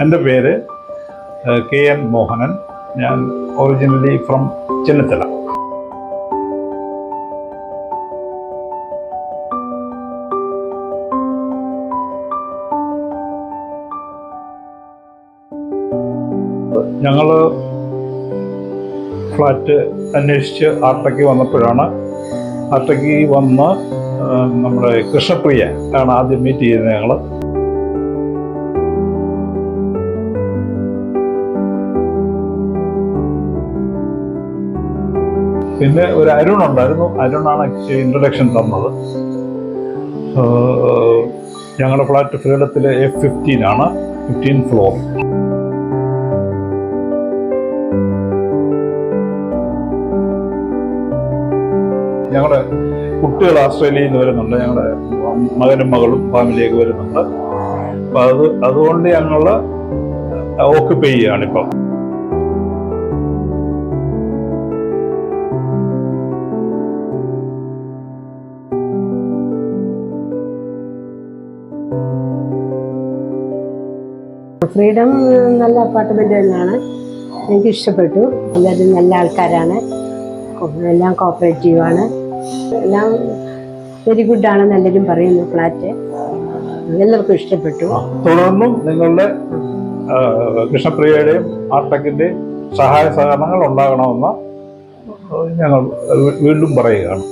എൻ്റെ പേര് KN മോഹനൻ. ഞാൻ ഒറിജിനലി ഫ്രം ചെന്നിത്തല. ഞങ്ങൾ ഫ്ലാറ്റ് അന്വേഷിച്ച് ആർട്ടയ്ക്ക് വന്നപ്പോഴാണ് ആർട്ടയ്ക്ക് വന്ന് നമ്മുടെ കൃഷ്ണപ്രിയ ആണ് ആദ്യം മീറ്റ് ചെയ്തത്. ഞങ്ങൾ പിന്നെ ഒരു അരുൺ ഉണ്ടായിരുന്നു. അരുണാണ് ഇൻട്രൊഡക്ഷൻ തന്നത്. ഞങ്ങളുടെ ഫ്ലാറ്റ് ഫ്രീഡത്തിൽ F15 ആണ്, 15th ഫ്ലോർ. ഞങ്ങളുടെ കുട്ടികൾ ഓസ്ട്രേലിയയിൽ നിന്ന് വരുന്നുണ്ട്. ഞങ്ങളുടെ മകനും മകളും ഫാമിലിയൊക്കെ വരുന്നുണ്ട്. അപ്പം അതുകൊണ്ട് ഞങ്ങൾ ഓക്യുപ്പൈ ചെയ്യുകയാണിപ്പം. ഫ്രീഡം നല്ല അപ്പാർട്ട്മെൻറ്റ് തന്നെയാണ്. എനിക്ക് ഇഷ്ടപ്പെട്ടു. എല്ലാവരും നല്ല ആൾക്കാരാണ്, എല്ലാം കോപ്പറേറ്റീവാണ്, എല്ലാം വെരി ഗുഡാണെന്ന് എല്ലാവരും പറയുന്നു. ഫ്ലാറ്റ് എല്ലാവർക്കും ഇഷ്ടപ്പെട്ടു. തുടർന്നും നിങ്ങളുടെ കൃഷ്ണപ്രിയയുടെയും ആർട്ടക്കിൻ്റെയും സഹായ സഹകരണങ്ങൾ ഉണ്ടാകണമെന്ന് ഞങ്ങൾ വീണ്ടും പറയുകയാണ്.